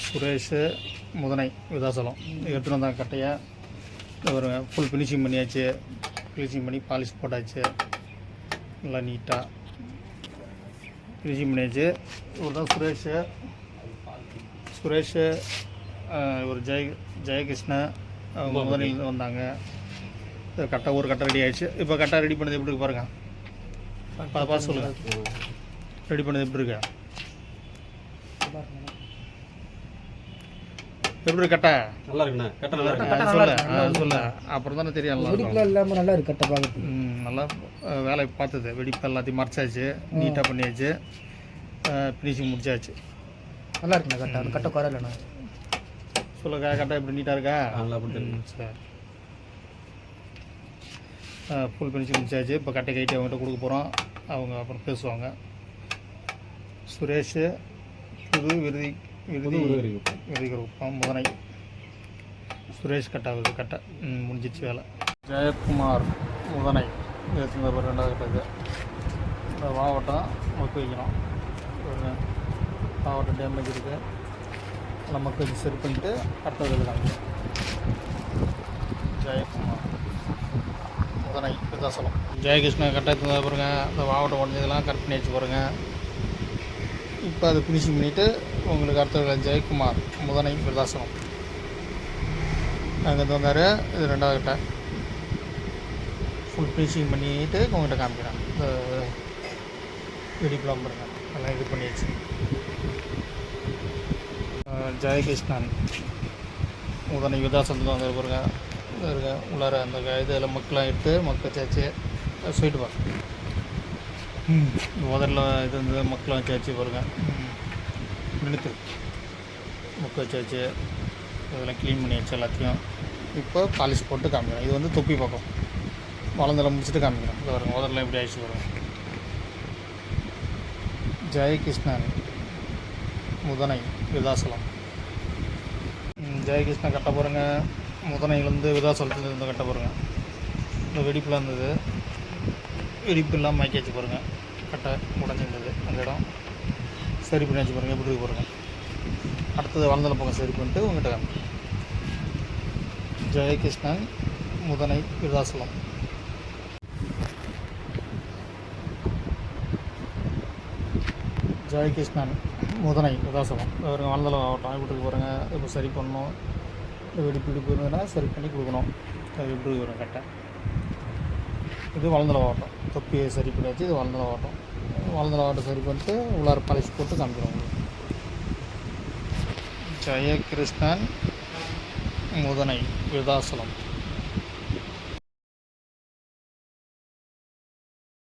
சுரேஷ் முதனை விதாசலம் எடுத்துகிட்டு வந்தாங்க கட்டையாக. ஒரு ஃபுல் ஃபினிஷிங் பண்ணியாச்சு. ஃபினிஷிங் பண்ணி பாலிஷ் போட்டாச்சு. நல்லா நீட்டாக ஃபினிஷிங் பண்ணியாச்சு. இவர் தான் சுரேஷ் ஒரு ஜெயகிருஷ்ண முதலில் வந்தாங்க. கட்டை ஒரு கட்டை ரெடி ஆகிடுச்சு. இப்போ கட்டை ரெடி பண்ணது எப்படி இருக்கு பாருங்க. பார்த்து சொல்லுங்கள், ரெடி பண்ணது எப்படி இருக்கா? எப்படி இருக்கு கட்டை? நல்லா இருக்குண்ணா. கட்டை நல்லா இருக்கு. சொல்ல அப்புறம் தானே தெரியும். நல்லா இருக்கு கட்டை பார்த்து. நல்லா வேலை பார்த்தது. வெடிப்பு எல்லாத்தையும் மறைச்சாச்சு, நீட்டாக பண்ணியாச்சு, ஃபினிஷிங் முடிச்சாச்சு. நல்லா இருக்குண்ணா கட்டை. அந்த கட்டை குறையிலண்ணா. சொல்லுங்க, கட்டை எப்படி நீட்டாக இருக்கா? நல்லா சரி. ஃபுல் ஃபினிஷிங் முடிச்சாச்சு. இப்போ கட்டை கைட்டி அவங்ககிட்ட கொடுக்க போகிறோம். அவங்க அப்புறம் பேசுவாங்க. சுரேஷ் புது விருதிகுப்பம் முதனை. சுரேஷ் கட்டாகுது. கட்டை முடிஞ்சிச்சு வேலை. ஜெயக்குமார் முதனை ரெண்டாவது கட்டை. இந்த மாவட்டம் மக்கு வைக்கணும். ஒரு மாவட்டம் டேமேஜ் இருக்குது. நல்லா மக்கு வச்சு சரி பண்ணிட்டு அடுத்தது இருக்காங்க. ஜெயக்குமார் முதனை விருதாசலம். ஜெயகிருஷ்ணன் கட்டை பாருங்க. இந்த மாவட்டம் உடஞ்சதெல்லாம் கரெக்ட் பண்ணி வச்சு பாருங்க. இப்போ அதை ஃபினிஷிங் பண்ணிவிட்டு உங்களுக்கு அடுத்த ஜெயக்குமார் முதனை விருதாசலம் அங்கேருந்து வந்தார். இது ரெண்டாவது கட்டை. ஃபுல் ஃபினிஷிங் பண்ணிவிட்டு உங்கள்கிட்ட காமிக்கிறேன். இந்த வெடிப்பெலாம் பாருங்க. எல்லாம் இது பண்ணியாச்சு. ஜெயகிருஷ்ணன் முதனை விருதாசலத்தில் வந்து பாருங்க. இருக்க உள்ளார அந்த இதெல்லாம் மக்கள்லாம் எடுத்து மக்க வச்சாச்சு. ஸ்வீட்டு பார் முதல்ல இது வந்து மக்கள்லாம் வச்சாச்சு பாருங்க. நிறுத்து மக்க வச்சாச்சு. இதெல்லாம் க்ளீன் பண்ணியாச்சு எல்லாத்தையும். இப்போ பாலிஷ் போட்டு காமிக்கிறேன். இது வந்து தொப்பி பக்கம் வளர்ந்தெல்லாம் முடிச்சுட்டு காமிக்கிறேன். இது பாருங்க முதல்ல எப்படி ஆயிடுச்சு பாருங்க. ஜெயகிருஷ்ணன் முதனை விருதாசலம். ஜெயகிருஷ்ணன் கட்ட போகிறேங்க. முதனையிலேருந்து விருதாசலத்துலேருந்து இருந்து கட்ட போகிறேங்க. இந்த வெடிப்புலாம் இருந்தது. வெடிப்பு இல்லாமல் மாய்க்காச்சு பாருங்கள். கட்டை உடஞ்சிருந்தது. அந்த இடம் சரி பண்ணியாச்சு பாருங்கள். எப்படி இருக்கு பாருங்கள். அடுத்தது வளர்ந்தல பக்கம் சரி பண்ணிட்டு உங்கள்கிட்ட காமிக்கிறேன். ஜெயகிருஷ்ணன் முதனை விருதாசலம். ஜெயகிருஷ்ணன் முதனை விருதாசலம். அவருங்க வளர்ந்தல ஆகட்டும். எப்படி இருக்கு பாருங்கள். இப்போ சரி பண்ணணும். வெடிப்பு இருந்ததுன்னா சரி பண்ணி கொடுக்கணும். அது எப்படி வரும் கட்டை. இது வளர்ந்தல வாட்டம். தொப்பியை சரி பண்ணியாச்சு. இது வளர்ந்தல வாட்டம் சரி பண்ணிட்டு உள்ளார பாலிஷ் போட்டு காமிக்கிறோம். ஜெயகிருஷ்ணன் முதனை விருதாசலம்.